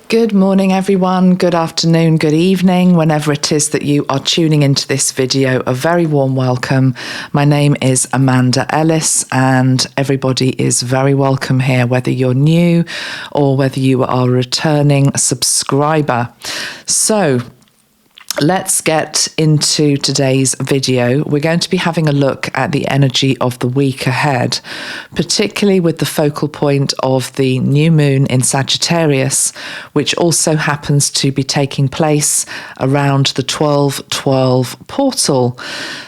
Good morning, everyone. Good afternoon, good evening, whenever it is that you are tuning into this video. A very warm welcome. My name is Amanda Ellis, and everybody is very welcome here, whether you're new or whether you are a returning subscriber. So, let's get into today's video. We're going to be having a look at the energy of the week ahead, particularly with the focal point of the new moon in Sagittarius, which also happens to be taking place around the 12/12 portal.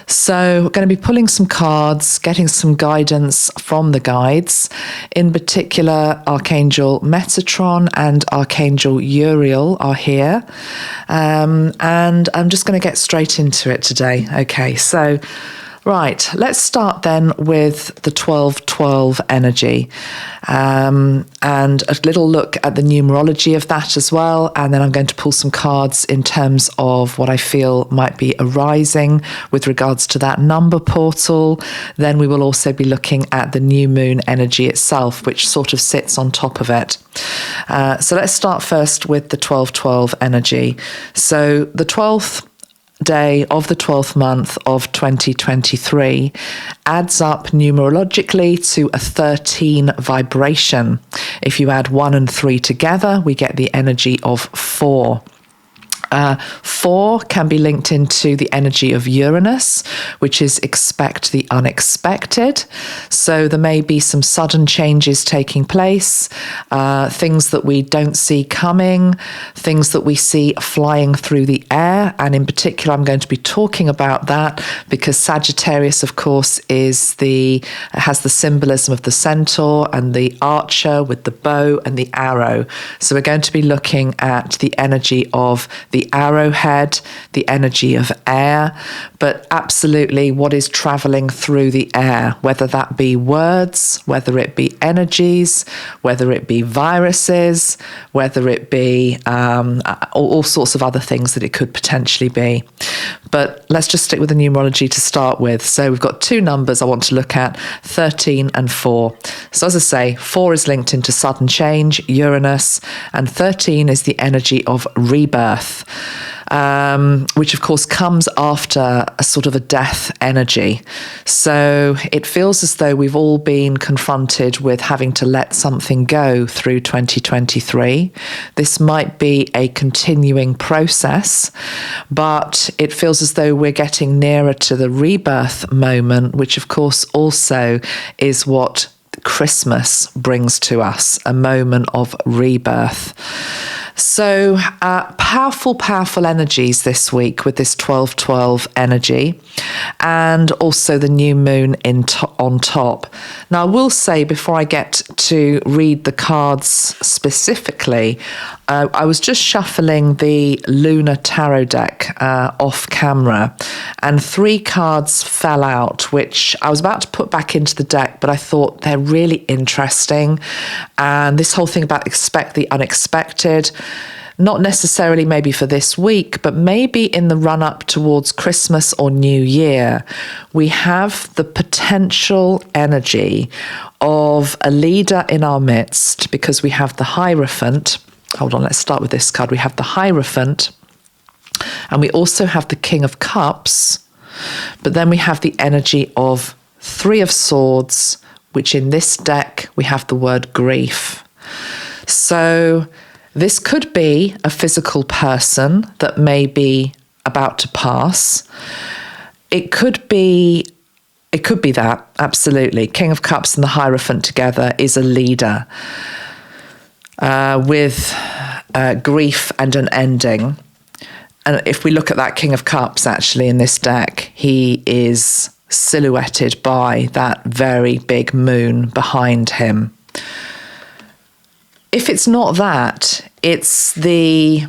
So we're going to be pulling some cards, getting some guidance from the guides, in particular Archangel Metatron and Archangel Uriel are here. And I'm just going to get straight into it today. Okay, so right, let's start then with the 12/12 energy and a little look at the numerology of that as well. And then I'm going to pull some cards in terms of what I feel might be arising with regards to that number portal. Then we will also be looking at the new moon energy itself, which sort of sits on top of it. So let's start first with the 12/12 energy. So the 12th day of the 12th month of 2023 adds up numerologically to a 13 vibration. If you add 1 and 3 together, we get the energy of 4. 4 can be linked into the energy of Uranus, which is expect the unexpected. So there may be some sudden changes taking place, things that we don't see coming, things that we see flying through the air. And in particular, I'm going to be talking about that because Sagittarius, of course, has the symbolism of the centaur and the archer with the bow and the arrow. So we're going to be looking at the energy of the arrowhead, the energy of air, but absolutely what is traveling through the air, whether that be words, whether it be energies, whether it be viruses, whether it be all sorts of other things that it could potentially be. But let's just stick with the numerology to start with. So we've got two numbers I want to look at, 13 and 4. So as I say, 4 is linked into sudden change, Uranus, and 13 is the energy of rebirth, which of course comes after a sort of a death energy. So it feels as though we've all been confronted with having to let something go through 2023. This might be a continuing process, but it feels as though we're getting nearer to the rebirth moment, which of course also is what Christmas brings to us, a moment of rebirth. So powerful energies this week with this 12/12 energy and also the new moon on top. Now, I will say before I get to read the cards specifically, I was just shuffling the Lunar tarot deck off camera and 3 cards fell out, which I was about to put back into the deck, but I thought they're really interesting. And this whole thing about expect the unexpected, not necessarily maybe for this week, but maybe in the run up towards Christmas or New Year, we have the potential energy of a leader in our midst because we have the Hierophant. Hold on, let's start with this card. We have the Hierophant and we also have the King of Cups, but then we have the energy of 3 of Swords, which in this deck we have the word grief. So this could be a physical person that may be about to pass. It could be that, absolutely. King of Cups and the Hierophant together is a leader with grief and an ending. And if we look at that King of Cups, actually, in this deck, he is silhouetted by that very big moon behind him. If it's not that, it's the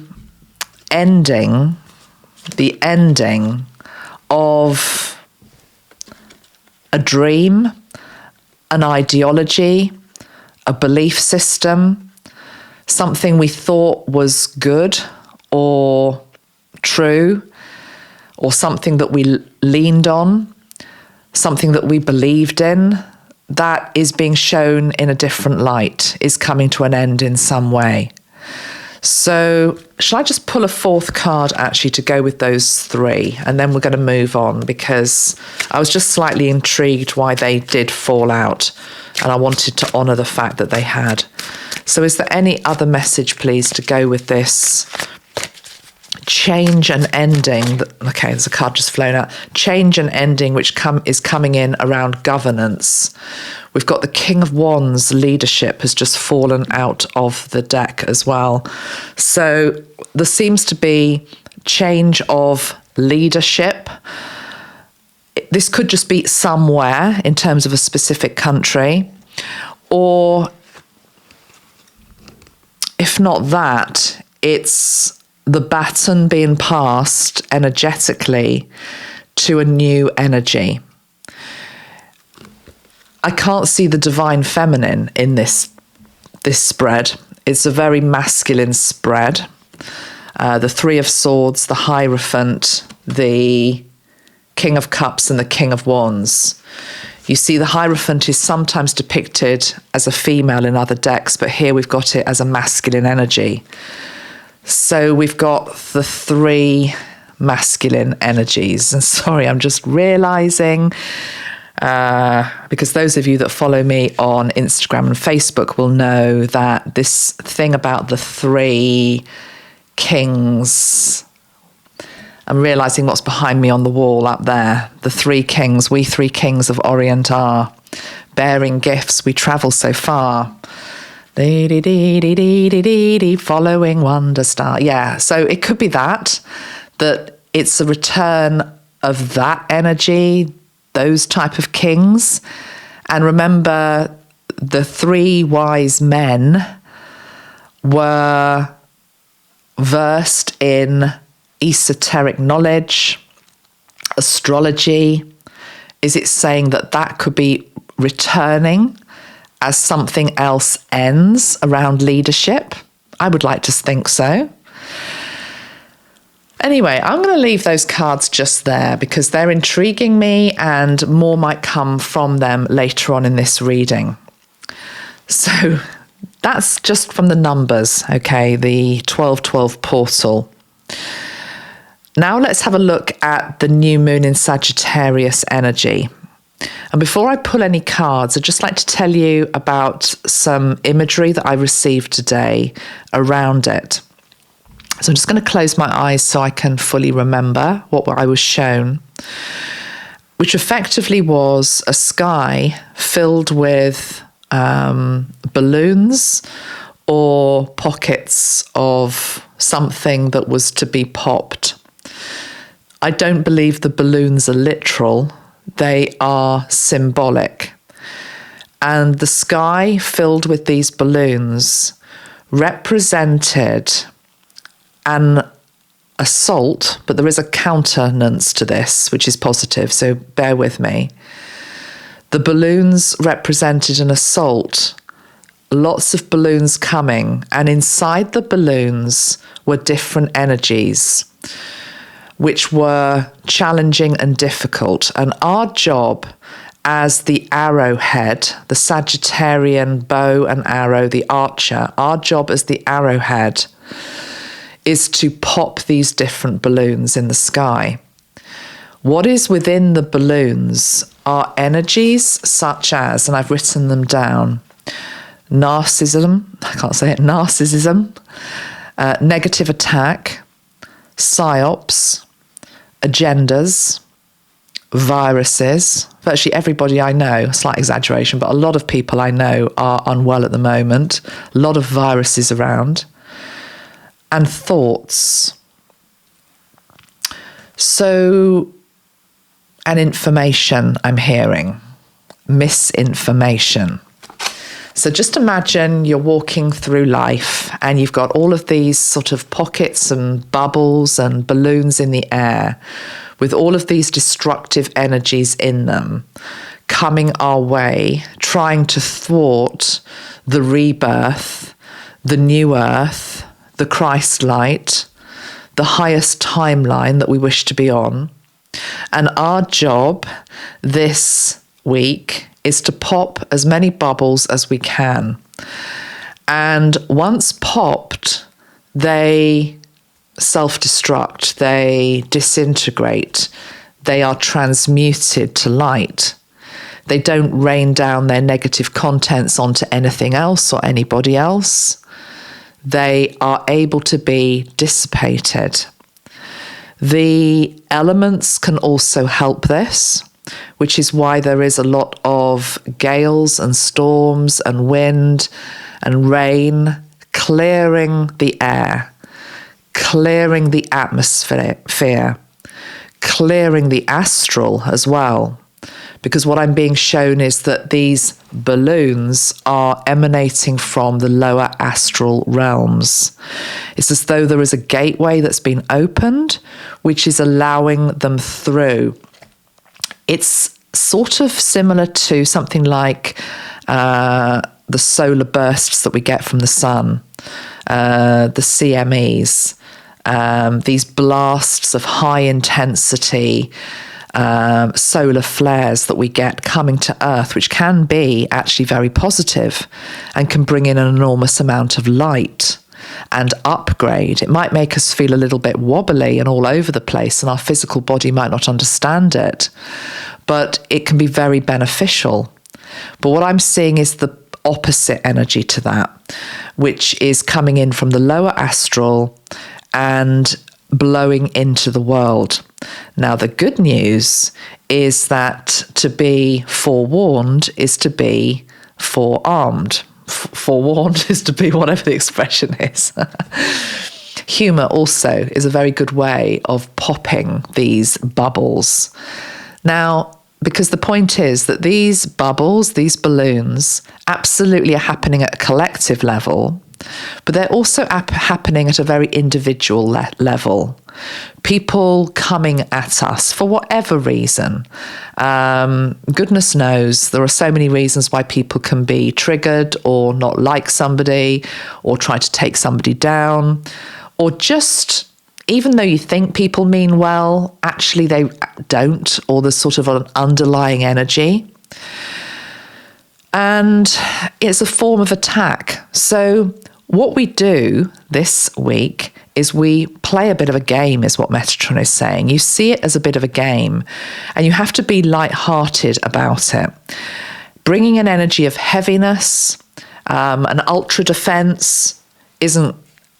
ending of a dream, an ideology, a belief system, something we thought was good or true, or something that we leaned on, something that we believed in, that is being shown in a different light, is coming to an end in some way. So shall I just pull a fourth card actually to go with those three, and then we're going to move on, because I was just slightly intrigued why they did fall out, and I wanted to honour the fact that they had. So is there any other message, please, to go with this change and ending? Okay, there's a card just flown out. Change and ending, which is coming in around governance. We've got the King of Wands, leadership, has just fallen out of the deck as well. So there seems to be change of leadership. This could just be somewhere in terms of a specific country, or if not that, it's the baton being passed energetically to a new energy. I can't see the divine feminine in this spread. It's a very masculine spread. The Three of Swords, the Hierophant, the King of Cups and the King of Wands. You see the Hierophant is sometimes depicted as a female in other decks, but here we've got it as a masculine energy. So we've got the three masculine energies. And sorry, I'm just realising, because those of you that follow me on Instagram and Facebook will know that this thing about the three kings, I'm realising what's behind me on the wall up there. The three kings, we three kings of Orient are, bearing gifts, we travel so far. Following wonder star. Yeah, so it could be that it's a return of that energy, those type of kings. And remember, the three wise men were versed in esoteric knowledge, astrology. Is it saying that could be returning as something else ends around leadership? I would like to think so. Anyway, I'm going to leave those cards just there because they're intriguing me, and more might come from them later on in this reading. So that's just from the numbers, okay, the 1212 portal. Now let's have a look at the new moon in Sagittarius energy. And before I pull any cards, I'd just like to tell you about some imagery that I received today around it. So I'm just going to close my eyes so I can fully remember what I was shown, which effectively was a sky filled with balloons or pockets of something that was to be popped. I don't believe the balloons are literal. They are symbolic. And the sky filled with these balloons represented an assault, but there is a countenance to this, which is positive, so bear with me. The balloons represented an assault, lots of balloons coming, and inside the balloons were different energies, which were challenging and difficult. And our job as the arrowhead, the Sagittarian bow and arrow, the archer, our job as the arrowhead is to pop these different balloons in the sky. What is within the balloons are energies such as, and I've written them down, narcissism, negative attack, psyops, agendas, viruses. Virtually everybody I know, a slight exaggeration, but a lot of people I know are unwell at the moment, a lot of viruses around, and thoughts. So, and information I'm hearing, misinformation. So just imagine you're walking through life and you've got all of these sort of pockets and bubbles and balloons in the air with all of these destructive energies in them coming our way, trying to thwart the rebirth, the new earth, the Christ light, the highest timeline that we wish to be on. And our job this week is to pop as many bubbles as we can. And once popped, they self-destruct, they disintegrate, they are transmuted to light. They don't rain down their negative contents onto anything else or anybody else. They are able to be dissipated. The elements can also help this, which is why there is a lot of gales and storms and wind and rain clearing the air, clearing the atmosphere, clearing the astral as well. Because what I'm being shown is that these balloons are emanating from the lower astral realms. It's as though there is a gateway that's been opened, which is allowing them through. It's sort of similar to something like the solar bursts that we get from the sun, the CMEs, these blasts of high intensity solar flares that we get coming to Earth, which can be actually very positive and can bring in an enormous amount of light and upgrade. It might make us feel a little bit wobbly and all over the place, and our physical body might not understand it, but it can be very beneficial. But what I'm seeing is the opposite energy to that, which is coming in from the lower astral and blowing into the world. Now, the good news is that to be forewarned is to be forearmed. Forewarned is to be whatever the expression is. Humour also is a very good way of popping these bubbles. Now, because the point is that these bubbles, these balloons, absolutely are happening at a collective level, but they're also happening at a very individual level. People coming at us for whatever reason. Goodness knows, there are so many reasons why people can be triggered or not like somebody or try to take somebody down, or just, even though you think people mean well, actually they don't, or there's sort of an underlying energy. And it's a form of attack. So what we do this week is we play a bit of a game, is what Metatron is saying. You see it as a bit of a game, and you have to be light-hearted about it. Bringing an energy of heaviness, an ultra defense isn't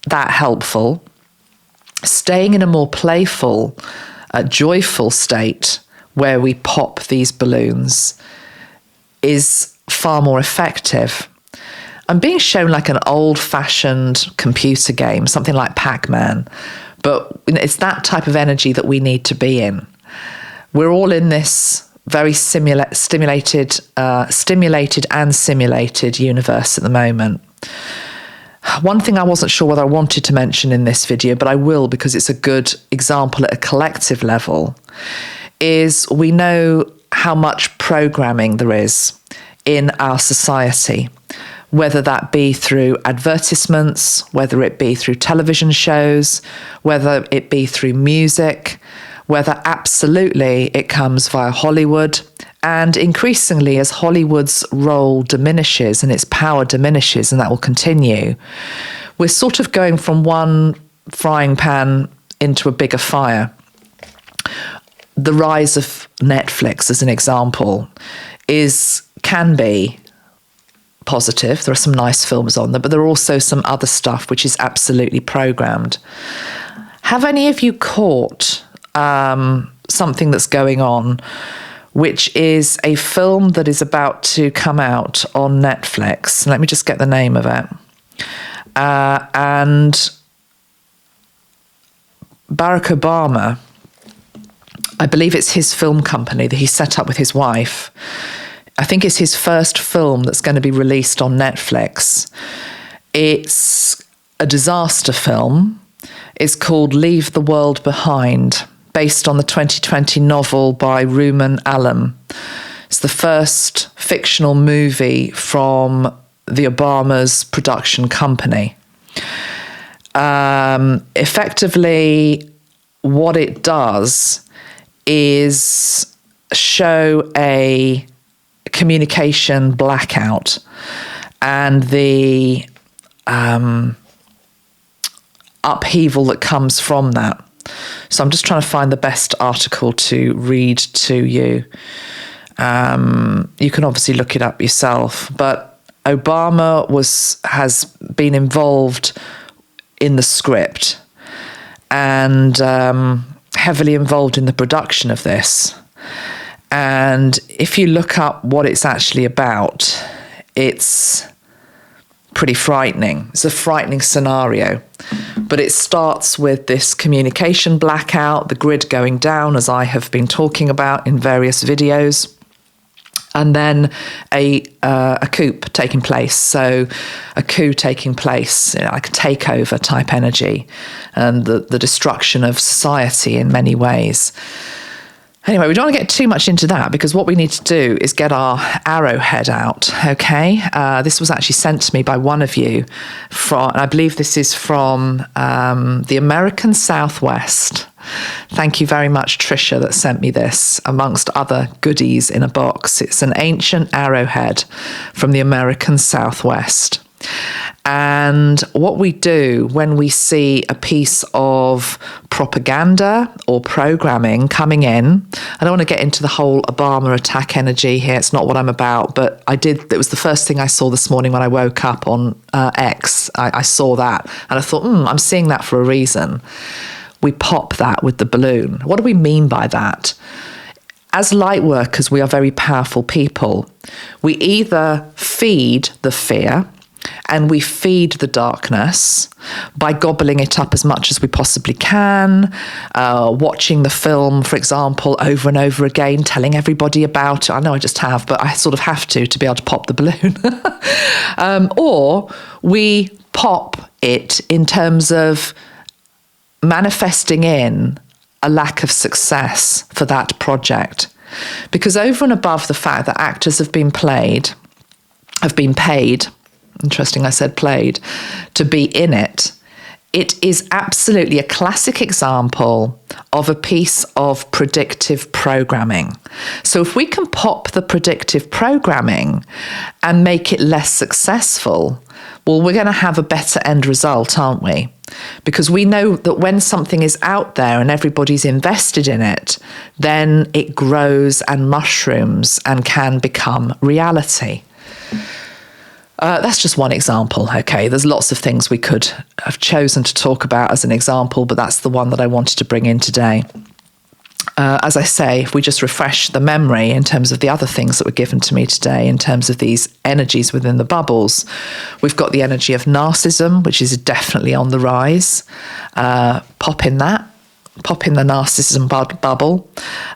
that helpful. Staying in a more playful, joyful state where we pop these balloons is far more effective. I'm being shown like an old-fashioned computer game, something like Pac-Man, but it's that type of energy that we need to be in. We're all in this very stimulated and simulated universe at the moment. One thing I wasn't sure whether I wanted to mention in this video, but I will because it's a good example at a collective level, is we know how much programming there is in our society, whether that be through advertisements, whether it be through television shows, whether it be through music, whether absolutely it comes via Hollywood. And increasingly, as Hollywood's role diminishes and its power diminishes, and that will continue, we're sort of going from one frying pan into a bigger fire. The rise of Netflix, as an example, can be positive. There are some nice films on there, but there are also some other stuff which is absolutely programmed. Have any of you caught something that's going on, which is a film that is about to come out on Netflix? Let me just get the name of it. And Barack Obama, I believe it's his film company that he set up with his wife. I think it's his first film that's going to be released on Netflix. It's a disaster film. It's called Leave the World Behind, based on the 2020 novel by Ruman Alam. It's the first fictional movie from the Obama's production company. Effectively, what it does is show a communication blackout and the upheaval that comes from that. So I'm just trying to find the best article to read to you. You can obviously look it up yourself, but Obama has been involved in the script and heavily involved in the production of this. And if you look up what it's actually about, it's pretty frightening. It's a frightening scenario. But it starts with this communication blackout, the grid going down, as I have been talking about in various videos, and then a coup taking place. So a coup taking place, like a takeover type energy, and the destruction of society in many ways. Anyway, we don't want to get too much into that, because what we need to do is get our arrowhead out, okay? This was actually sent to me by one of you, and I believe this is from the American Southwest. Thank you very much, Tricia, that sent me this, amongst other goodies in a box. It's an ancient arrowhead from the American Southwest. And what we do when we see a piece of propaganda or programming coming in, I don't want to get into the whole Obama attack energy here, it's not what I'm about, but it was the first thing I saw this morning when I woke up on X. I saw that and I thought, I'm seeing that for a reason. We pop that with the balloon. What do we mean by that? As light workers, we are very powerful people. We either feed the fear, and we feed the darkness by gobbling it up as much as we possibly can, watching the film, for example, over and over again, telling everybody about it. I know I just have, but I sort of have to be able to pop the balloon. Or we pop it in terms of manifesting in a lack of success for that project. Because over and above the fact that actors have been paid, interesting, I said played, to be in it. It is absolutely a classic example of a piece of predictive programming. So if we can pop the predictive programming and make it less successful, well, we're going to have a better end result, aren't we? Because we know that when something is out there and everybody's invested in it, then it grows and mushrooms and can become reality. That's just one example, okay? There's lots of things we could have chosen to talk about as an example, but that's the one that I wanted to bring in today. As I say, if we just refresh the memory in terms of the other things that were given to me today, in terms of these energies within the bubbles, we've got the energy of narcissism, which is definitely on the rise. Pop in the narcissism bubble.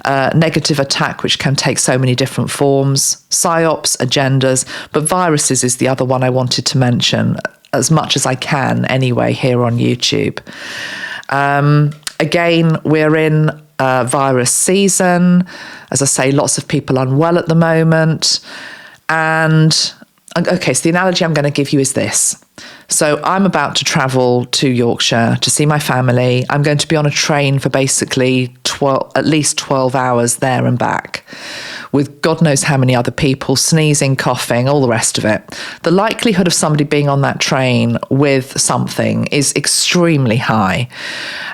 Negative attack, which can take so many different forms. Psyops, agendas, but viruses is the other one I wanted to mention as much as I can anyway here on YouTube. Again, we're in virus season. As I say, lots of people unwell at the moment. And okay, so the analogy I'm going to give you is this. So I'm about to travel to Yorkshire to see my family. I'm going to be on a train for basically at least 12 hours there and back, with God knows how many other people, sneezing, coughing, all the rest of it. The likelihood of somebody being on that train with something is extremely high.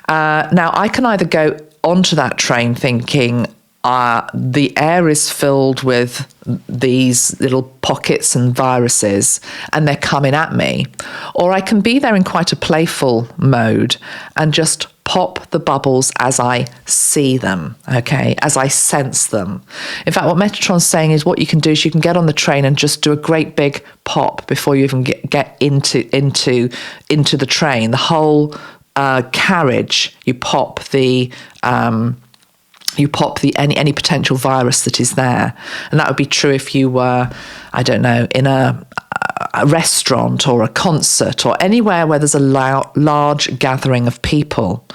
Now, I can either go onto that train thinking, the air is filled with these little pockets and viruses and they're coming at me. Or I can be there in quite a playful mode and just pop the bubbles as I see them, okay, as I sense them. In fact, what Metatron's saying is what you can do is you can get on the train and just do a great big pop before you even get into the train. The whole carriage, you pop any potential virus that is there. And that would be true if you were, I don't know, in a restaurant or a concert or anywhere where there's a large gathering of people.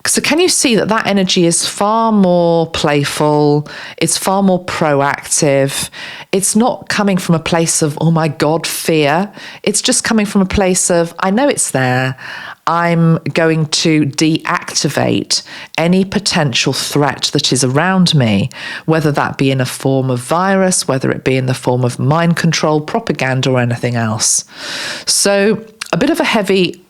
So can you see that energy is far more playful, it's far more proactive, it's not coming from a place of, oh my God, fear, it's just coming from a place of, I know it's there, I'm going to deactivate any potential threat that is around me, whether that be in a form of virus, whether it be in the form of mind control, propaganda, or anything else. So a bit of a heavy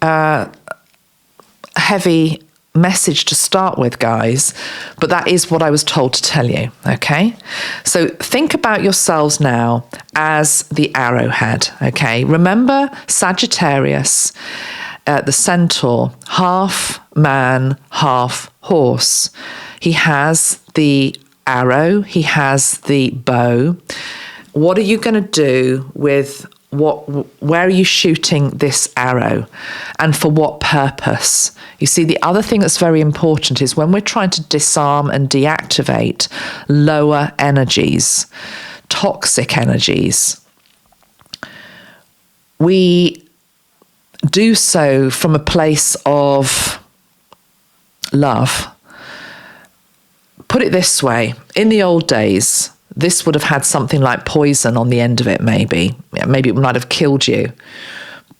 a heavy message to start with, guys, but that is what I was told to tell you, okay? So think about yourselves now as the arrowhead, okay? Remember Sagittarius, the centaur, half man, half horse. He has the arrow, he has the bow. What are you going to do with where are you shooting this arrow, and for what purpose? You see, the other thing that's very important is when we're trying to disarm and deactivate lower energies, toxic energies, we do so from a place of love. Put it this way, in the old days, this would have had something like poison on the end of it, maybe. Maybe it might have killed you.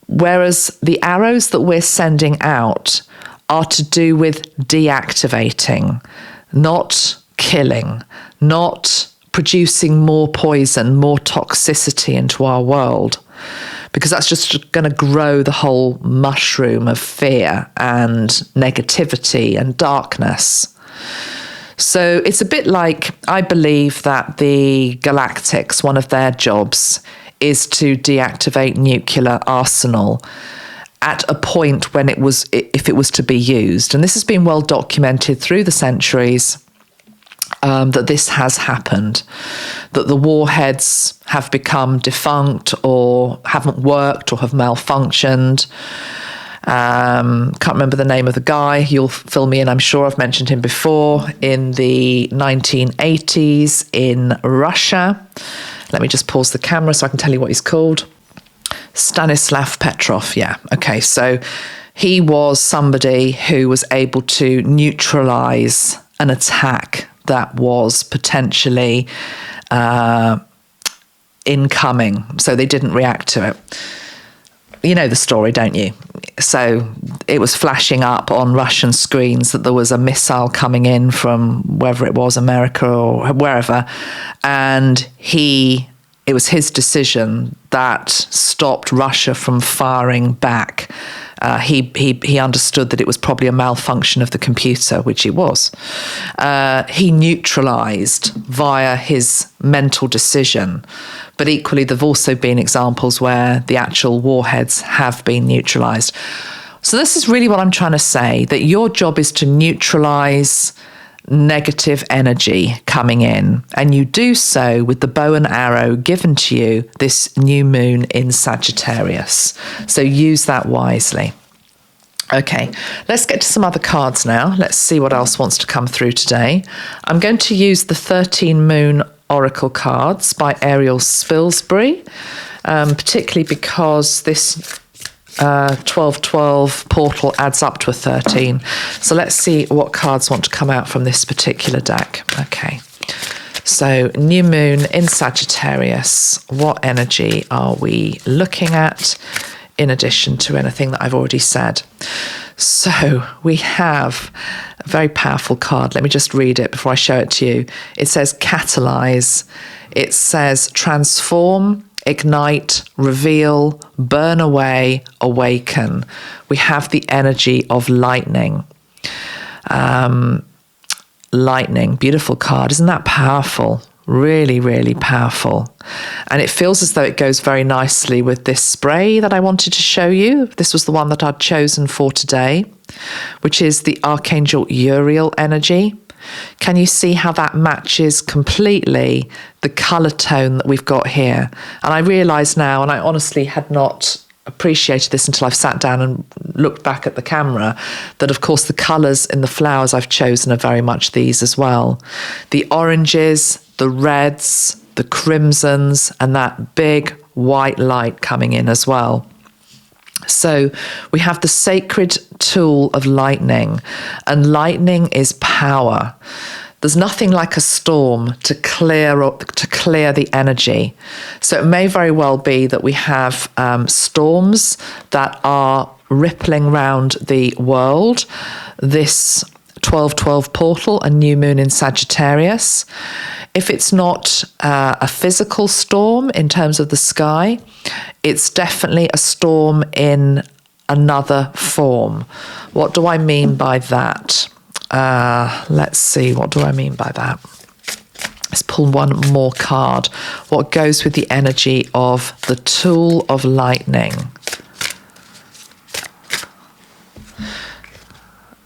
Whereas the arrows that we're sending out are to do with deactivating, not killing, not producing more poison, more toxicity into our world. Because that's just going to grow the whole mushroom of fear and negativity and darkness. So it's a bit like, I believe that the Galactics, one of their jobs is to deactivate nuclear arsenal at a point when if it was to be used. And this has been well documented through the centuries, that this has happened, that the warheads have become defunct or haven't worked or have malfunctioned. Can't remember the name of the guy. You'll fill me in, I'm sure. I've mentioned him before. In the 1980s in Russia. Let me just pause the camera so I can tell you what he's called. Stanislav Petrov. Yeah. Okay. So he was somebody who was able to neutralize an attack that was potentially incoming. So they didn't react to it. You know the story, don't you? So it was flashing up on Russian screens that there was a missile coming in from wherever it was, America or wherever. And it was his decision that stopped Russia from firing back. He understood that it was probably a malfunction of the computer, which it was. He neutralized via his mental decision. But equally, there have also been examples where the actual warheads have been neutralized. So this is really what I'm trying to say, that your job is to neutralize negative energy coming in. And you do so with the bow and arrow given to you this new moon in Sagittarius. So use that wisely. Okay, let's get to some other cards now. Let's see what else wants to come through today. I'm going to use the 13 Moon Oracle cards by Ariel Spilsbury, particularly because this 1212 portal adds up to a 13. So let's see what cards want to come out from this particular deck. Okay, so new moon in Sagittarius. What energy are we looking at in addition to anything that I've already said? So we have a very powerful card. Let me just read it before I show it to you. It says catalyze. It says transform, ignite, reveal, burn away, awaken. We have the energy of lightning. Lightning, beautiful card. Isn't that powerful? Really, really powerful. And it feels as though it goes very nicely with this spray that I wanted to show you. This was the one that I'd chosen for today, which is the Archangel Uriel energy. Can you see how that matches completely the colour tone that we've got here? And I realise now, and I honestly had not appreciated this until I've sat down and looked back at the camera, that of course the colours in the flowers I've chosen are very much these as well. The oranges, the reds, the crimsons, and that big white light coming in as well. So we have the sacred tool of lightning, and lightning is power. There's nothing like a storm to clear the energy. So it may very well be that we have storms that are rippling round the world. This 1212 portal, a new moon in Sagittarius. If it's not a physical storm in terms of the sky, it's definitely a storm in another form. What do I mean by that? Let's see, what do I mean by that? Let's pull one more card. What goes with the energy of the tool of lightning?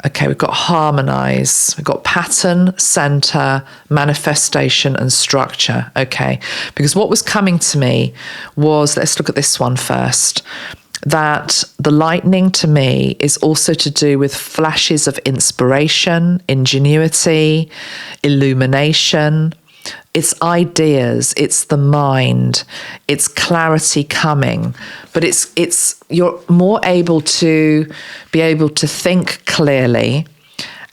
Okay, we've got harmonize, we've got pattern, center, manifestation, and structure. Okay, because what was coming to me was, let's look at this one first, that the lightning to me is also to do with flashes of inspiration, ingenuity, illumination. It's ideas, it's the mind, it's clarity coming, but it's you're more able to be able to think clearly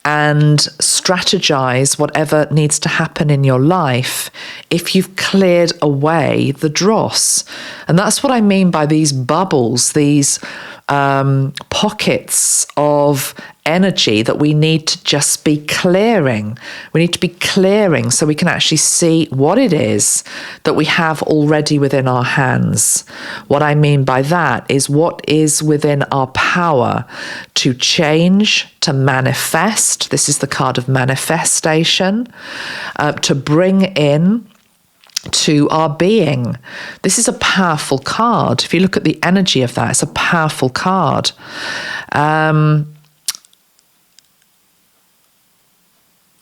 and strategize whatever needs to happen in your life if you've cleared away the dross. And that's what I mean by these bubbles, these pockets of energy that we need to just be clearing. We need to be clearing so we can actually see what it is that we have already within our hands. What I mean by that is what is within our power to change, to manifest. This is the card of manifestation, to bring in to our being. This is a powerful card. If you look at the energy of that, it's a powerful card.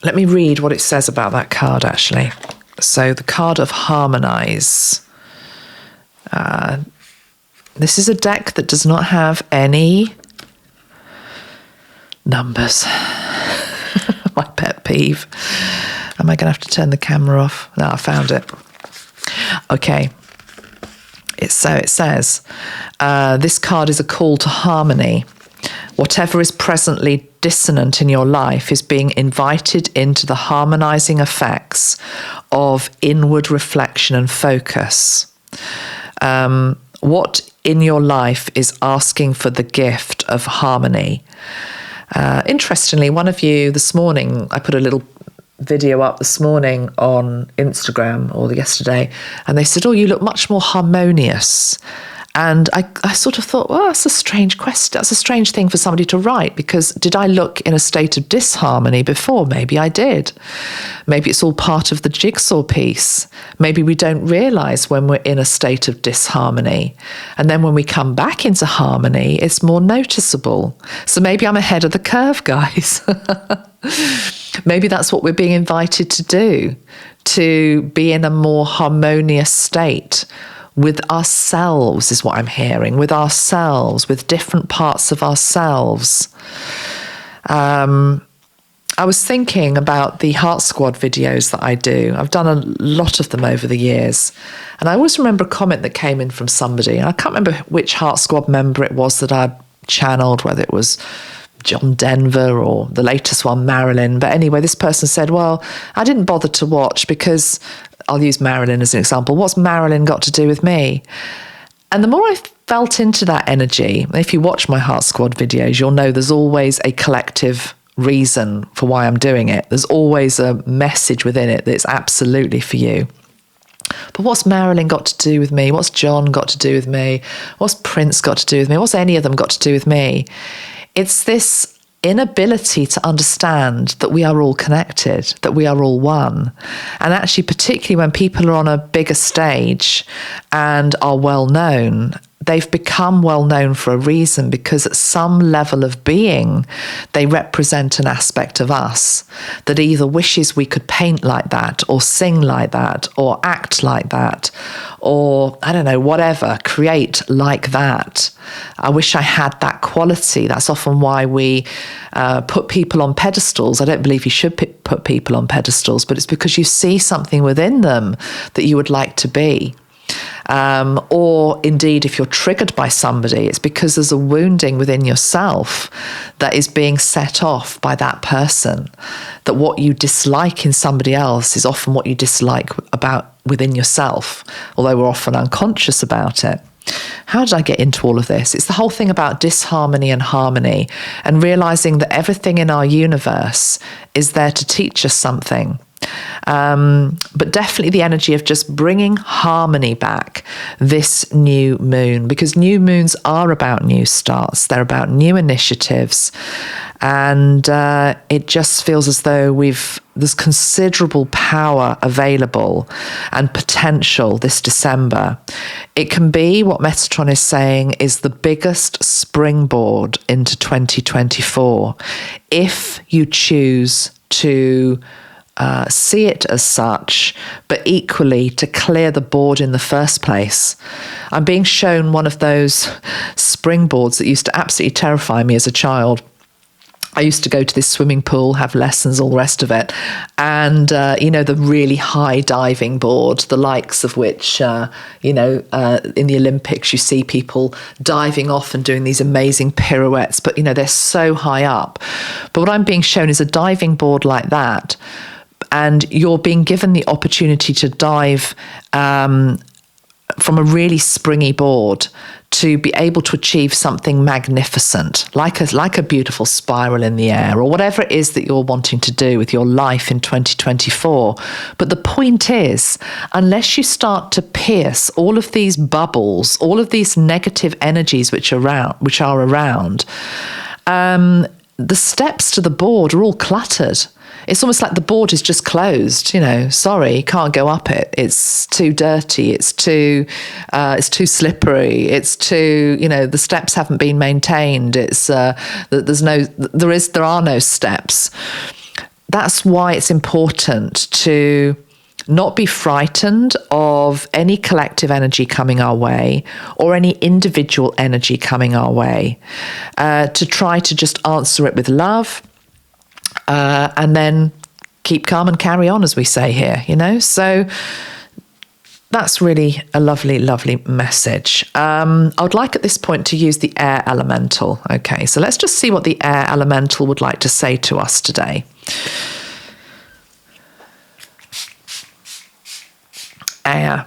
Let me read what it says about that card, actually. So the card of harmonize. This is a deck that does not have any numbers. My pet peeve. Am I going to have to turn the camera off? No, I found it. Okay. It says, this card is a call to harmony. Whatever is presently dissonant in your life is being invited into the harmonizing effects of inward reflection and focus. What in your life is asking for the gift of harmony? Interestingly, one of you this morning, I put a little video up this morning on Instagram or yesterday, and they said, oh, you look much more harmonious. And I sort of thought, well, that's a strange question. That's a strange thing for somebody to write, because did I look in a state of disharmony before? Maybe I did. Maybe it's all part of the jigsaw piece. Maybe we don't realize when we're in a state of disharmony. And then when we come back into harmony, it's more noticeable. So maybe I'm ahead of the curve, guys. Maybe that's what we're being invited to do, to be in a more harmonious state with ourselves, is what I'm hearing, with ourselves, with different parts of ourselves. I was thinking about the Heart Squad videos that I do. I've done a lot of them over the years. And I always remember a comment that came in from somebody. And I can't remember which Heart Squad member it was that I'd channeled, whether it was John Denver or the latest one, Marilyn. But anyway, this person said, well, I didn't bother to watch because, I'll use Marilyn as an example. What's Marilyn got to do with me? And the more I felt into that energy, if you watch my Heart Squad videos, you'll know there's always a collective reason for why I'm doing it. There's always a message within it that's absolutely for you. But what's Marilyn got to do with me? What's John got to do with me? What's Prince got to do with me? What's any of them got to do with me? It's this inability to understand that we are all connected, that we are all one. And actually, particularly when people are on a bigger stage and are well known, they've become well known for a reason, because at some level of being, they represent an aspect of us that either wishes we could paint like that, or sing like that, or act like that, or, I don't know, whatever, create like that. I wish I had that quality. That's often why we put people on pedestals. I don't believe you should put people on pedestals, but it's because you see something within them that you would like to be. Or indeed, if you're triggered by somebody, it's because there's a wounding within yourself that is being set off by that person. That what you dislike in somebody else is often what you dislike about within yourself, although we're often unconscious about it. How did I get into all of this? It's the whole thing about disharmony and harmony, and realizing that everything in our universe is there to teach us something. But definitely the energy of just bringing harmony back this new moon, because new moons are about new starts. They're about new initiatives. And it just feels as though there's considerable power available and potential this December. It can be, what Metatron is saying, is the biggest springboard into 2024 if you choose to see it as such, but equally to clear the board in the first place. I'm being shown one of those springboards that used to absolutely terrify me as a child. I used to go to this swimming pool, have lessons, all the rest of it. And, the really high diving board, the likes of which, in the Olympics, you see people diving off and doing these amazing pirouettes. But, they're so high up. But what I'm being shown is a diving board like that. And you're being given the opportunity to dive from a really springy board to be able to achieve something magnificent, like a beautiful spiral in the air, or whatever it is that you're wanting to do with your life in 2024. But the point is, unless you start to pierce all of these bubbles, all of these negative energies which are around, the steps to the board are all cluttered. It's almost like the board is just closed. Sorry, can't go up it. It's too dirty. It's too slippery. It's too, the steps haven't been maintained. It's there are no steps. That's why it's important to not be frightened of any collective energy coming our way or any individual energy coming our way. To try to just answer it with love. And then keep calm and carry on, as we say here, So that's really a lovely, lovely message. I would like at this point to use the air elemental. Okay, so let's just see what the air elemental would like to say to us today. Air.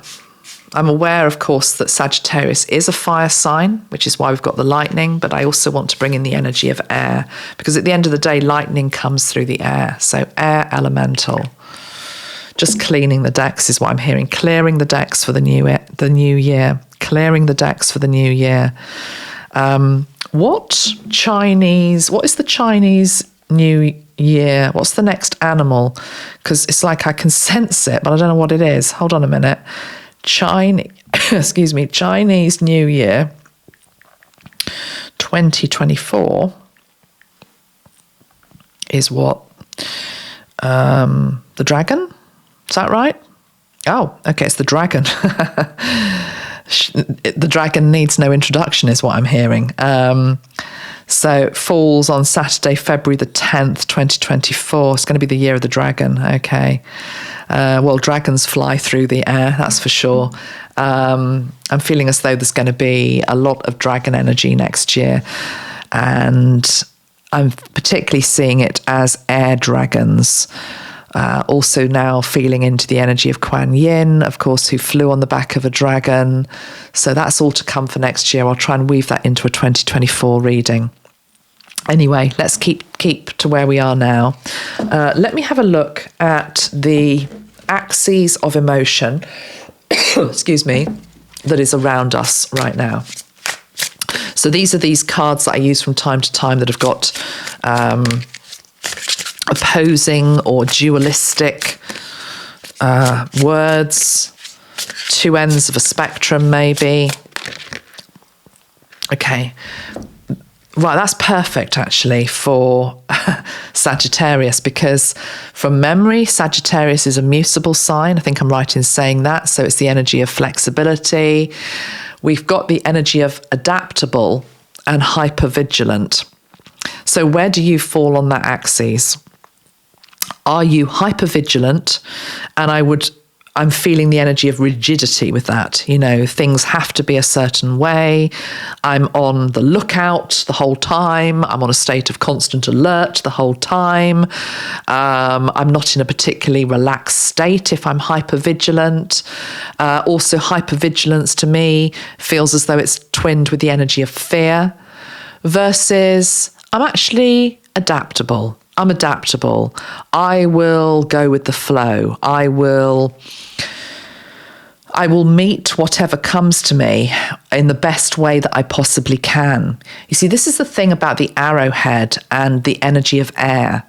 I'm aware, of course, that Sagittarius is a fire sign, which is why we've got the lightning, but I also want to bring in the energy of air, because at the end of the day, lightning comes through the air. So air elemental. Just cleaning the decks is what I'm hearing. Clearing the decks for the new year. Clearing the decks for the new year. What is the Chinese New Year? What's the next animal? Because it's like I can sense it, but I don't know what it is. Hold on a minute. Chinese New Year 2024 is what? The dragon? Is that right? Oh, okay, it's the dragon. The dragon needs no introduction is what I'm hearing. So it falls on Saturday, February the 10th, 2024. It's going to be the year of the dragon. Okay. Well, dragons fly through the air, that's for sure. I'm feeling as though there's going to be a lot of dragon energy next year. And I'm particularly seeing it as air dragons. Also now feeling into the energy of Kuan Yin, of course, who flew on the back of a dragon. So that's all to come for next year. I'll try and weave that into a 2024 reading. Anyway, let's keep to where we are now. Let me have a look at the axes of emotion, excuse me, that is around us right now. So these are these cards that I use from time to time that have got opposing or dualistic words, two ends of a spectrum maybe. Okay. Right, that's perfect actually for Sagittarius, because from memory, Sagittarius is a mutable sign. I think I'm right in saying that. So it's the energy of flexibility. We've got the energy of adaptable and hypervigilant. So where do you fall on that axis? Are you hypervigilant? And I'm feeling the energy of rigidity with that. Things have to be a certain way. I'm on the lookout the whole time. I'm on a state of constant alert the whole time. I'm not in a particularly relaxed state if I'm hypervigilant. Also, hypervigilance to me feels as though it's twinned with the energy of fear, versus I'm actually adaptable. I'm adaptable. I will go with the flow. I will meet whatever comes to me in the best way that I possibly can. You see, this is the thing about the arrowhead and the energy of air,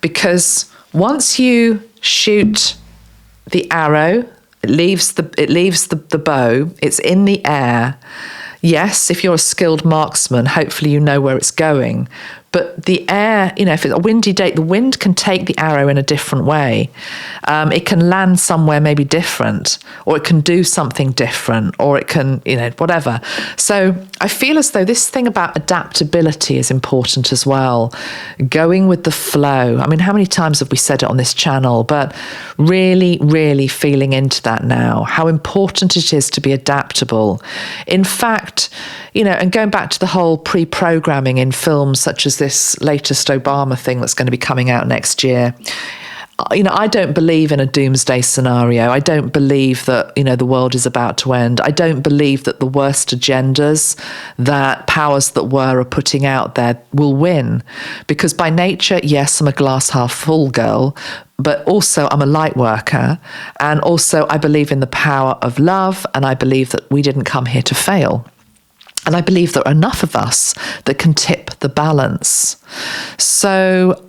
because once you shoot the arrow, it leaves the bow, it's in the air. Yes, if you're a skilled marksman, hopefully you know where it's going. But the air, if it's a windy day, the wind can take the arrow in a different way. It can land somewhere maybe different, or it can do something different, or it can, whatever. So I feel as though this thing about adaptability is important as well. Going with the flow. I mean, how many times have we said it on this channel? But really, really feeling into that now, how important it is to be adaptable. In fact, and going back to the whole pre-programming in films such as this latest Obama thing that's going to be coming out next year. I don't believe in a doomsday scenario. I don't believe that, the world is about to end. I don't believe that the worst agendas that powers that were are putting out there will win. Because by nature, yes, I'm a glass half full girl, but also I'm a light worker. And also I believe in the power of love. And I believe that we didn't come here to fail. And I believe there are enough of us that can tip the balance. So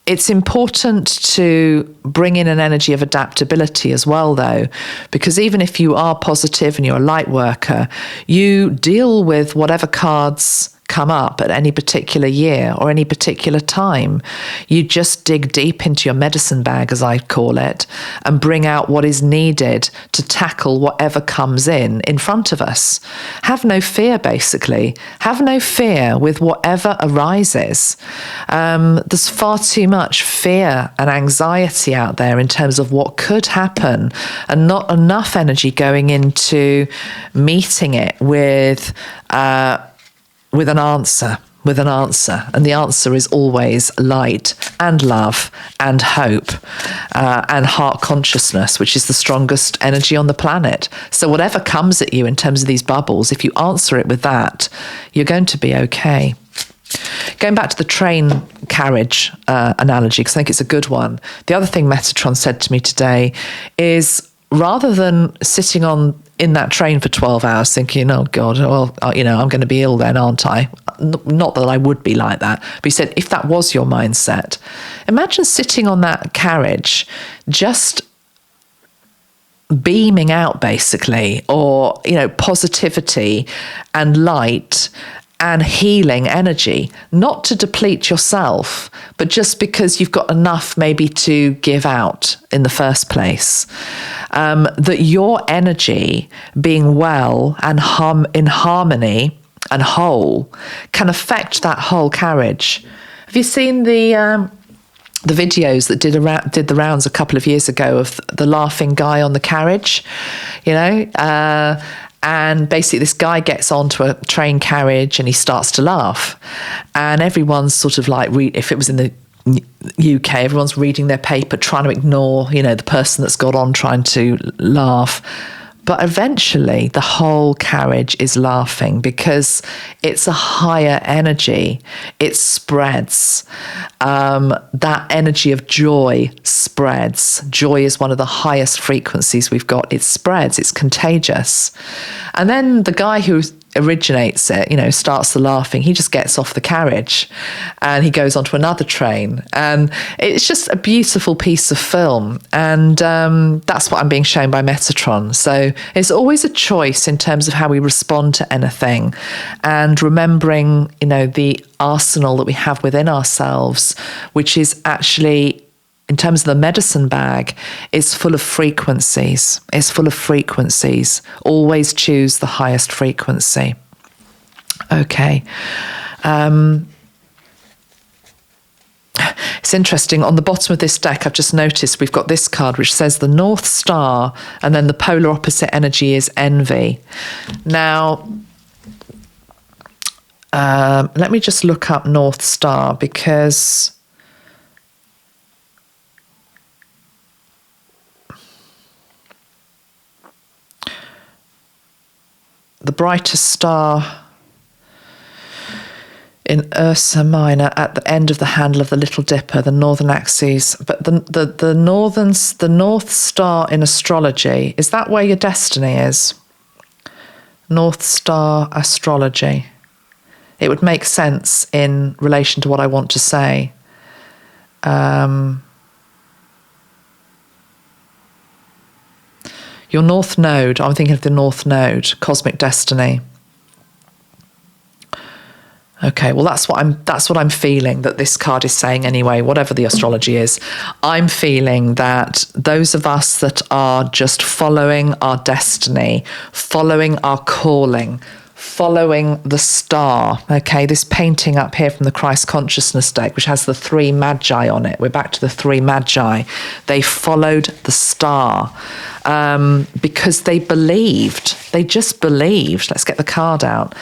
it's important to bring in an energy of adaptability as well, though, because even if you are positive and you're a light worker, you deal with whatever cards come up at any particular year or any particular time. You just dig deep into your medicine bag, as I call it, and bring out what is needed to tackle whatever comes in front of us. Have no fear, basically. Have no fear with whatever arises. There's far too much fear and anxiety out there in terms of what could happen, and not enough energy going into meeting it with an answer. And the answer is always light and love and hope and heart consciousness, which is the strongest energy on the planet. So whatever comes at you in terms of these bubbles, if you answer it with that, you're going to be okay. Going back to the train carriage analogy, because I think it's a good one. The other thing Metatron said to me today is, rather than sitting in that train for 12 hours thinking, oh God, well, I'm going to be ill then, aren't I? Not that I would be like that. But he said, if that was your mindset, imagine sitting on that carriage, just beaming out basically, or, positivity and light and healing energy, not to deplete yourself, but just because you've got enough maybe to give out in the first place. That your energy being well and in harmony and whole can affect that whole carriage. Have you seen the videos that did the rounds a couple of years ago of the laughing guy on the carriage? And basically this guy gets onto a train carriage and he starts to laugh. And everyone's sort of like, if it was in the UK, everyone's reading their paper, trying to ignore, the person that's got on trying to laugh. But eventually the whole carriage is laughing because it's a higher energy. It spreads. That energy of joy spreads. Joy is one of the highest frequencies we've got. It spreads. It's contagious. And then the guy who originates it, starts the laughing. He just gets off the carriage and he goes onto another train. And it's just a beautiful piece of film. And that's what I'm being shown by Metatron. So it's always a choice in terms of how we respond to anything. And remembering, the arsenal that we have within ourselves, which is actually, in terms of the medicine bag, is full of frequencies. It's full of frequencies. Always choose the highest frequency. Okay. It's interesting. On the bottom of this deck, I've just noticed we've got this card which says the North Star, and then the polar opposite energy is envy. Now, let me just look up North Star, because the brightest star in Ursa Minor at the end of the handle of the Little Dipper, the northern axis. But the North Star in astrology, is that where your destiny is? North Star astrology. It would make sense in relation to what I want to say. Your North Node, I'm thinking of the North Node, cosmic destiny. Okay, well that's what I'm feeling that this card is saying anyway, whatever the astrology is. I'm feeling that those of us that are just following our destiny, following our calling, following the star, okay, this painting up here from the Christ Consciousness deck, which has the 3 Magi on it. We're back to the 3 Magi. They followed the star because they believed. They just believed. Let's get the card out.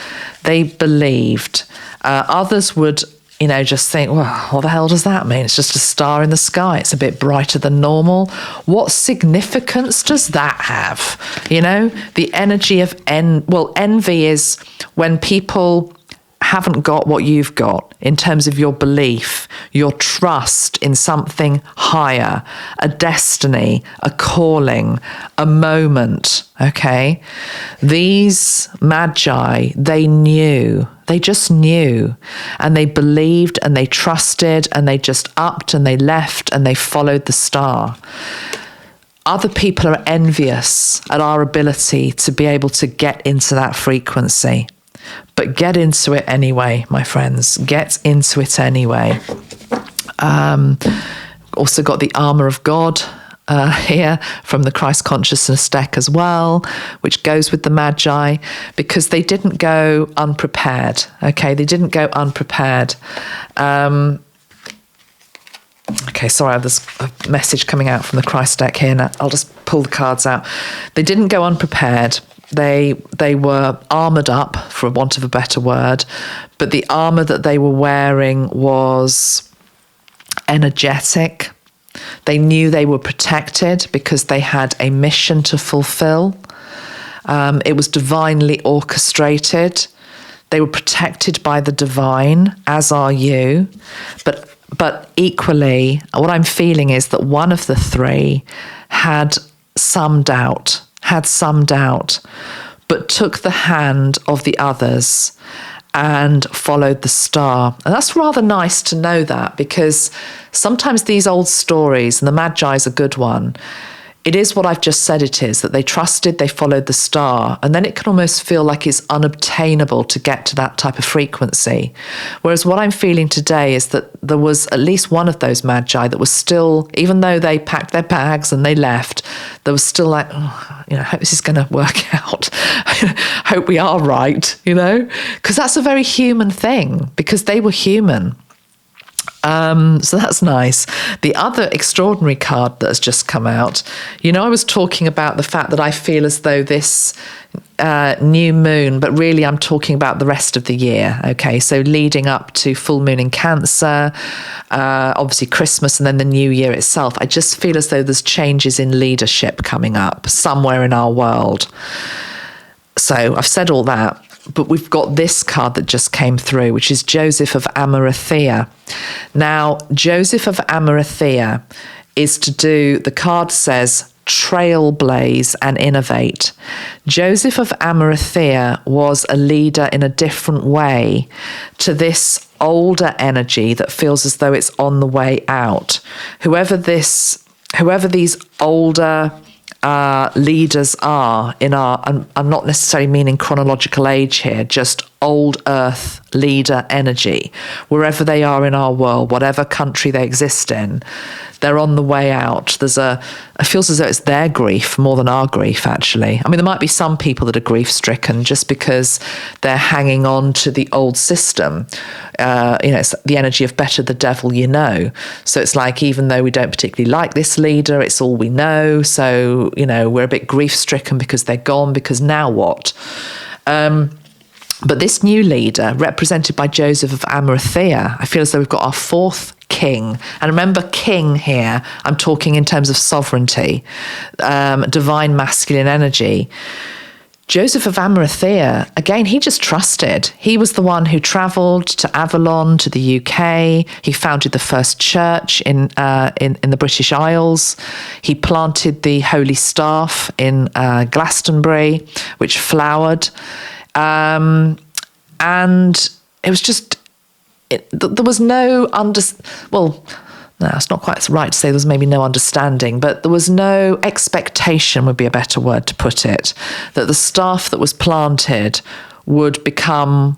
They believed. Others would, just think, well, what the hell does that mean? It's just a star in the sky. It's a bit brighter than normal. What significance does that have? The energy of envy is when people haven't got what you've got in terms of your belief, your trust in something higher, a destiny, a calling, a moment, okay? These Magi, they knew. They just knew, and they believed, and they trusted, and they just upped, and they left, and they followed the star. Other people are envious at our ability to be able to get into that frequency. But get into it anyway, my friends. Get into it anyway. Also got the armor of God here from the Christ Consciousness deck as well, which goes with the Magi, because they didn't go unprepared. Okay, they didn't go unprepared. Okay, sorry, there's a message coming out from the Christ deck here. Now I'll just pull the cards out. They didn't go unprepared. They were armoured up, for want of a better word, but the armour that they were wearing was energetic. They knew they were protected because they had a mission to fulfill. It was divinely orchestrated. They were protected by the divine, as are you. But equally, what I'm feeling is that one of the 3 had some doubt, but took the hand of the others and followed the star. And that's rather nice to know that, because sometimes these old stories, and the Magi is a good one, it is what I've just said it is, that they trusted, they followed the star, and then it can almost feel like it's unobtainable to get to that type of frequency. Whereas what I'm feeling today is that there was at least one of those Magi that was still, even though they packed their bags and they left, there was still like, I hope this is going to work out. Hope we are right, because that's a very human thing, because they were human. So that's nice. The other extraordinary card that has just come out, I was talking about the fact that I feel as though this new moon, but really I'm talking about the rest of the year. Okay, so leading up to full moon in Cancer, obviously Christmas, and then the new year itself. I just feel as though there's changes in leadership coming up somewhere in our world. So I've said all that. But we've got this card that just came through, which is Joseph of Arimathea. Now, Joseph of Arimathea is to do, the card says, trailblaze and innovate. Joseph of Arimathea was a leader in a different way to this older energy that feels as though it's on the way out. Whoever these older leaders are in our, I'm not necessarily meaning chronological age here, just old earth leader energy, wherever they are in our world, whatever country they exist in, they're on the way out. It feels as though it's their grief more than our grief, actually. I mean, there might be some people that are grief-stricken just because they're hanging on to the old system. It's the energy of better the devil you know. So it's like, even though we don't particularly like this leader, it's all we know. So, we're a bit grief-stricken because they're gone, because now what? But this new leader, represented by Joseph of Arimathea, I feel as though we've got our 4th king. And remember, king here, I'm talking in terms of sovereignty, divine masculine energy. Joseph of Arimathea, again, he just trusted. He was the one who travelled to Avalon, to the UK. He founded the first church in the British Isles. He planted the Holy Staff in Glastonbury, which flowered. And it was just, there was no no, it's not quite right to say there was maybe no understanding, but there was no expectation, would be a better word to put it, that the staff that was planted would become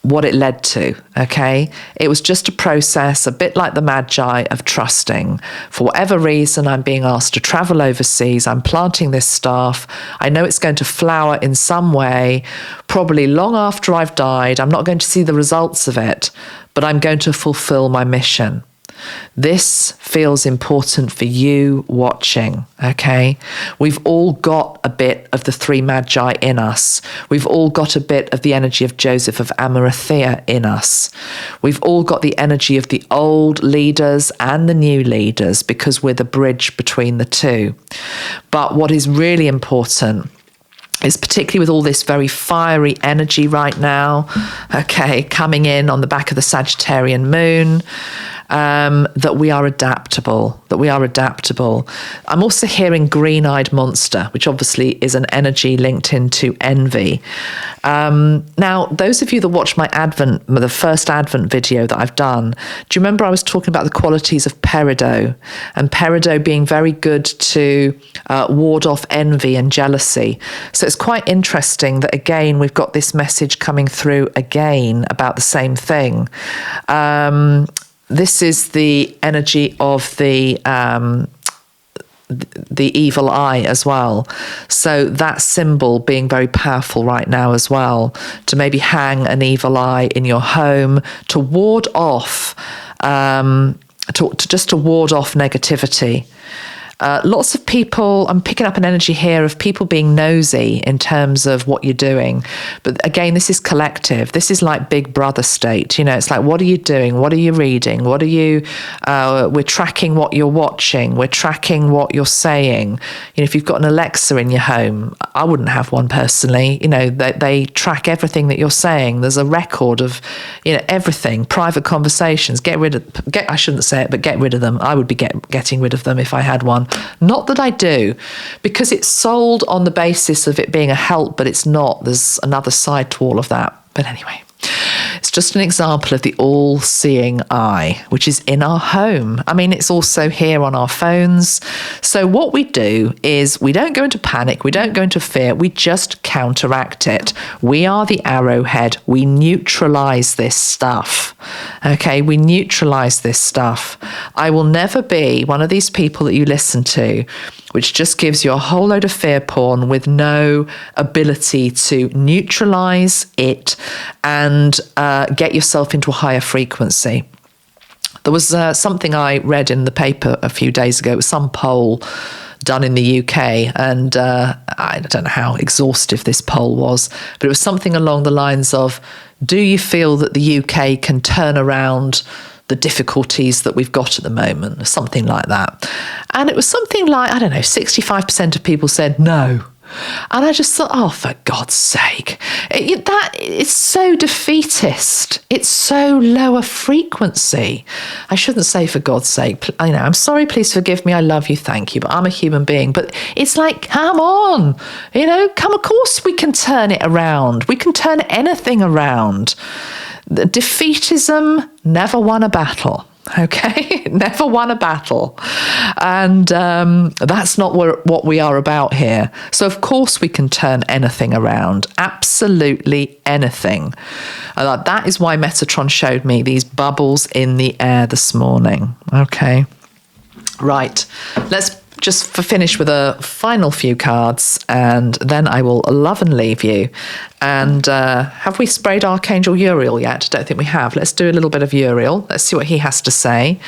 what it led to, okay? It was just a process, a bit like the Magi, of trusting. For whatever reason, I'm being asked to travel overseas, I'm planting this staff, I know it's going to flower in some way, probably long after I've died, I'm not going to see the results of it, but I'm going to fulfill my mission. This feels important for you watching, okay? We've all got a bit of the three Magi in us. We've all got a bit of the energy of Joseph of Arimathea in us. We've all got the energy of the old leaders and the new leaders because we're the bridge between the two. But what is really important is, particularly with all this very fiery energy right now, okay, coming in on the back of the Sagittarian moon, that we are adaptable, I'm also hearing green-eyed monster, which obviously is an energy linked into envy. Now, those of you that watched the first Advent video that I've done, do you remember I was talking about the qualities of peridot, and peridot being very good to ward off envy and jealousy? So it's quite interesting that, again, we've got this message coming through again about the same thing. This is the energy of the evil eye as well. So that symbol being very powerful right now as well, to maybe hang an evil eye in your home to ward off, to ward off negativity. Lots of people, I'm picking up an energy here of people being nosy in terms of what you're doing. But again, this is collective. This is like Big Brother state. You know, it's like, what are you doing? What are you reading? What are you, we're tracking what you're watching. We're tracking what you're saying. You know, if you've got an Alexa in your home, I wouldn't have one personally. You know, they track everything that you're saying. There's a record of, you know, everything, private conversations. I shouldn't say it, but get rid of them. I would be getting rid of them if I had one. Not that I do, because it's sold on the basis of it being a help, but it's not. There's another side to all of that. But anyway, it's just an example of the all-seeing eye, which is in our home. I mean, it's also here on our phones. So what we do is we don't go into panic, we don't go into fear, we just counteract it. We are the arrowhead. We neutralize this stuff. Okay, we neutralize this stuff. I will never be one of these people that you listen to, which just gives you a whole load of fear porn with no ability to neutralize it and get yourself into a higher frequency. There was something I read in the paper a few days ago. It was some poll done in the UK, and I don't know how exhaustive this poll was, but it was something along the lines of, do you feel that the UK can turn around the difficulties that we've got at the moment? Something like that. And it was something like, I don't know, 65% of people said no. And I just thought, oh, for God's sake, it's so defeatist. It's so lower frequency. I shouldn't say for God's sake. I know, I'm sorry, please forgive me. I love you, thank you, but I'm a human being. But it's like, come on, you know, of course we can turn it around. We can turn anything around. The defeatism never won a battle. Okay, never won a battle. And that's not what we are about here. So of course we can turn anything around, absolutely anything. That is why Metatron showed me these bubbles in the air this morning. Okay, right, let's just finish with a final few cards, and then I will love and leave you. And have we sprayed Archangel Uriel yet? I don't think we have. Let's do a little bit of Uriel. Let's see what he has to say.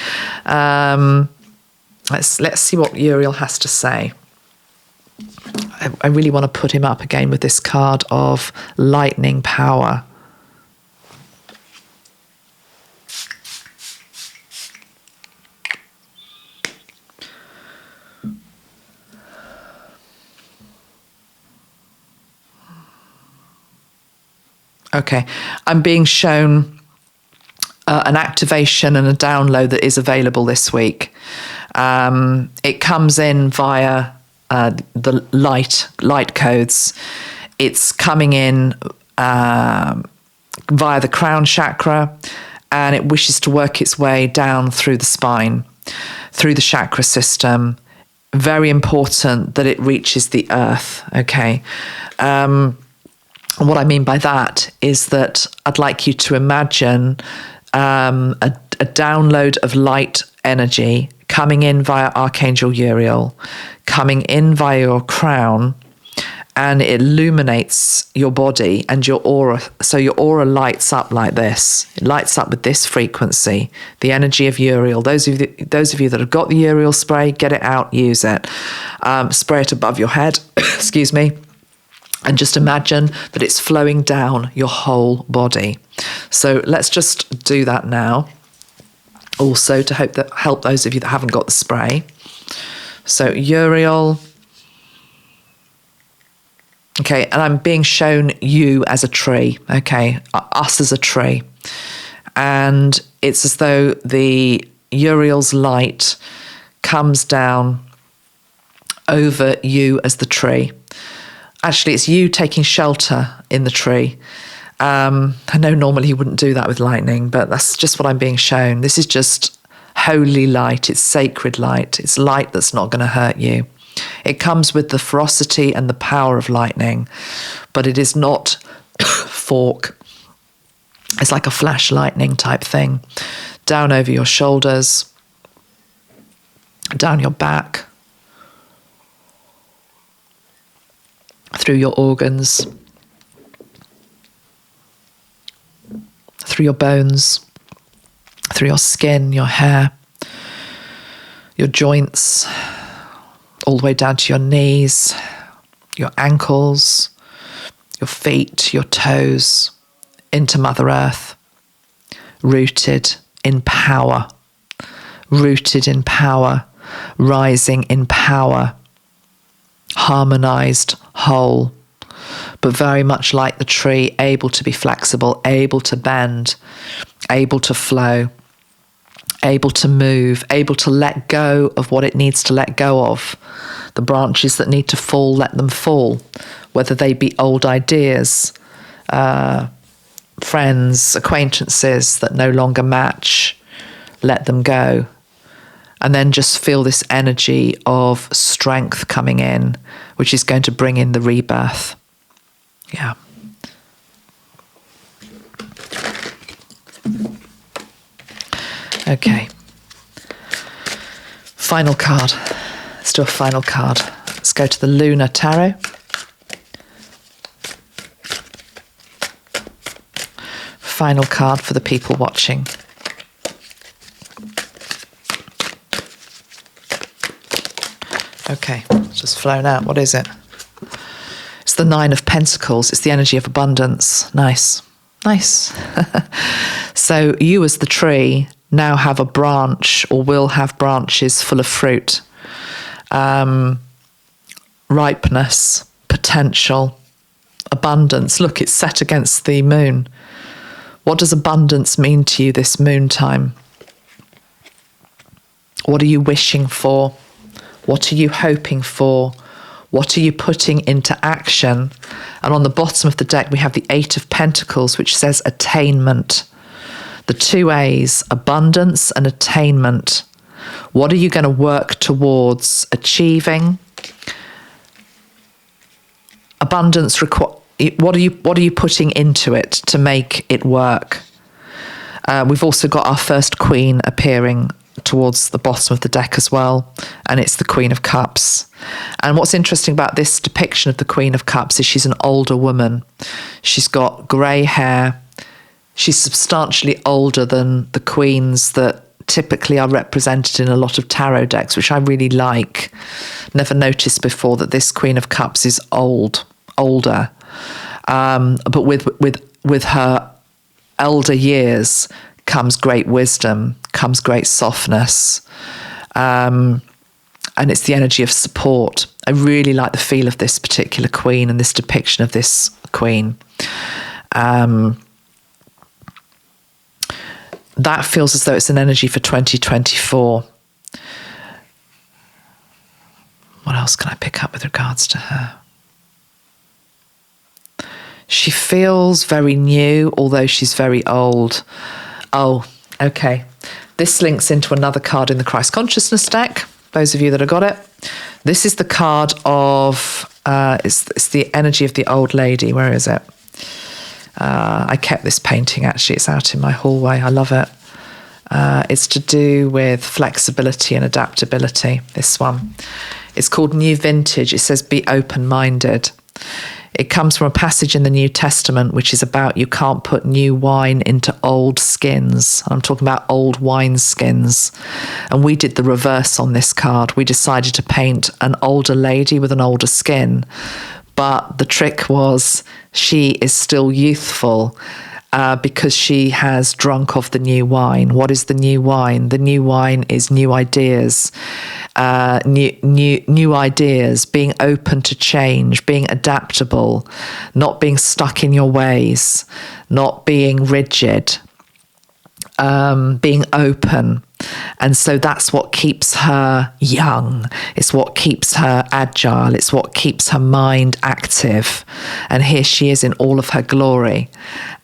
Let's see what Uriel has to say. I really want to put him up again with this card of lightning power. Okay. I'm being shown an activation and a download that is available this week. It comes in via the light codes. It's coming in via the crown chakra, and it wishes to work its way down through the spine, through the chakra system. Very important that it reaches the earth. Okay. What I mean by that is that I'd like you to imagine a download of light energy coming in via Archangel Uriel, coming in via your crown, and it illuminates your body and your aura. So your aura lights up like this. It lights up with this frequency, the energy of Uriel. Those of you that have got the Uriel spray, get it out, use it. Spray it above your head, excuse me, and just imagine that it's flowing down your whole body. So let's just do that now. Also, to help those of you that haven't got the spray. So Uriel. Okay, and I'm being shown you as a tree, okay, us as a tree. And it's as though the Uriel's light comes down over you as the tree. Actually, it's you taking shelter in the tree. I know normally you wouldn't do that with lightning, but that's just what I'm being shown. This is just holy light. It's sacred light. It's light that's not going to hurt you. It comes with the ferocity and the power of lightning, but it is not fork. It's like a flash lightning type thing. Down over your shoulders, down your back, through your organs, through your bones, through your skin, your hair, your joints, all the way down to your knees, your ankles, your feet, your toes, into Mother Earth, rooted in power, rising in power, harmonized, whole, but very much like the tree, able to be flexible, able to bend, able to flow, able to move, able to let go of what it needs to let go of. The branches that need to fall, let them fall, whether they be old ideas, friends, acquaintances that no longer match, let them go. And then just feel this energy of strength coming in, which is going to bring in the rebirth. Yeah. Okay. Final card. Let's do a final card. Let's go to the Lunar Tarot. Final card for the people watching. Okay, it's just flown out. What is it? It's the Nine of Pentacles. It's the energy of abundance. Nice. Nice. So you as the tree now have a branch, or will have branches full of fruit, ripeness, potential, abundance. Look, it's set against the moon. What does abundance mean to you this moon time? What are you wishing for? What are you hoping for? What are you putting into action? And on the bottom of the deck, we have the Eight of Pentacles, which says attainment. The two A's, abundance and attainment. What are you going to work towards achieving? Abundance, what are you putting into it to make it work? We've also got our first Queen appearing towards the bottom of the deck as well, and it's the Queen of Cups. And what's interesting about this depiction of the Queen of Cups is she's an older woman. She's got grey hair. She's substantially older than the queens that typically are represented in a lot of tarot decks, which I really like. Never noticed before that this Queen of Cups is older. But with her elder years comes great wisdom, comes great softness, and it's the energy of support. I really like the feel of this particular queen and this depiction of this queen. That feels as though it's an energy for 2024. What else can I pick up with regards to her? She feels very new, although she's very old. Oh, okay. This links into another card in the Christ Consciousness deck, those of you that have got it. This is the card of, it's the energy of the old lady. Where is it? I kept this painting, actually. It's out in my hallway. I love it. It's to do with flexibility and adaptability, this one. It's called New Vintage. It says, be open-minded. It comes from a passage in the New Testament, which is about you can't put new wine into old skins. I'm talking about old wine skins. And we did the reverse on this card. We decided to paint an older lady with an older skin. But the trick was she is still youthful because she has drunk of the new wine. What is the new wine? The new wine is new ideas. New ideas, being open to change, being adaptable, not being stuck in your ways, not being rigid, being open. And so that's what keeps her young. It's what keeps her agile. It's what keeps her mind active. And here she is in all of her glory.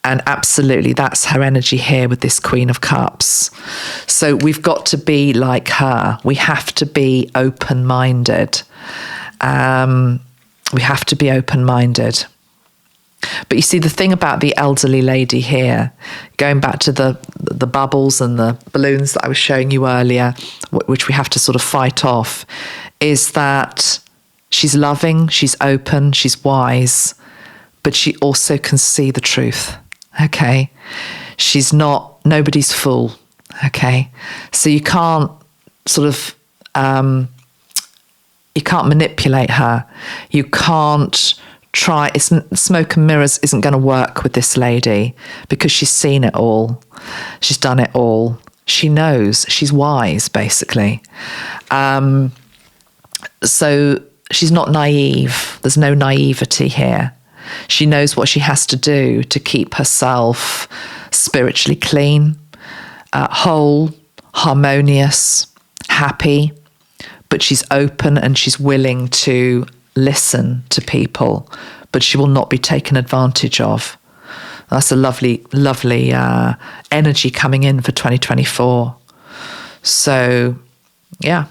And absolutely, that's her energy here with this Queen of Cups. So we've got to be like her. We have to be open-minded. We have to be open-minded. But you see, the thing about the elderly lady here, going back to the bubbles and the balloons that I was showing you earlier, which we have to sort of fight off, is that she's loving, she's open, she's wise, but she also can see the truth. Okay, she's not nobody's fool. Okay, so you can't sort of you can't manipulate her. You can't try. Smoke and mirrors isn't going to work with this lady because she's seen it all. She's done it all. She knows. She's wise, basically. So she's not naive. There's no naivety here. She knows what she has to do to keep herself spiritually clean, whole, harmonious, happy, but she's open and she's willing to listen to people, but she will not be taken advantage of. That's a lovely, lovely energy coming in for 2024. So, yeah.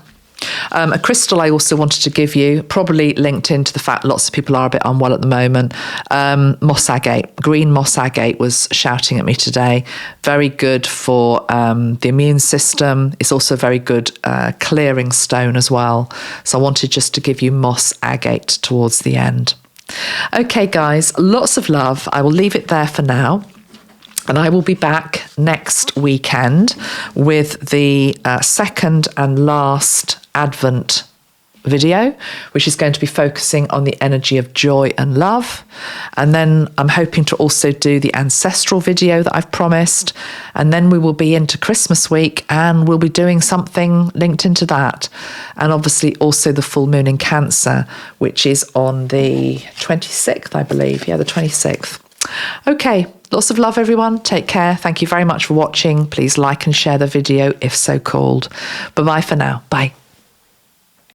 A crystal I also wanted to give you, probably linked into the fact lots of people are a bit unwell at the moment. Moss agate, green moss agate was shouting at me today. Very good for the immune system. It's also a very good clearing stone as well. So I wanted just to give you moss agate towards the end. Okay, guys, lots of love. I will leave it there for now. And I will be back next weekend with the second and last Advent video, which is going to be focusing on the energy of joy and love. And then I'm hoping to also do the ancestral video that I've promised. And then we will be into Christmas week and we'll be doing something linked into that. And obviously also the full moon in Cancer, which is on the 26th, I believe. Yeah, the 26th. Okay, lots of love, everyone. Take care. Thank you very much for watching. Please like and share the video if so called. Bye-bye for now. Bye.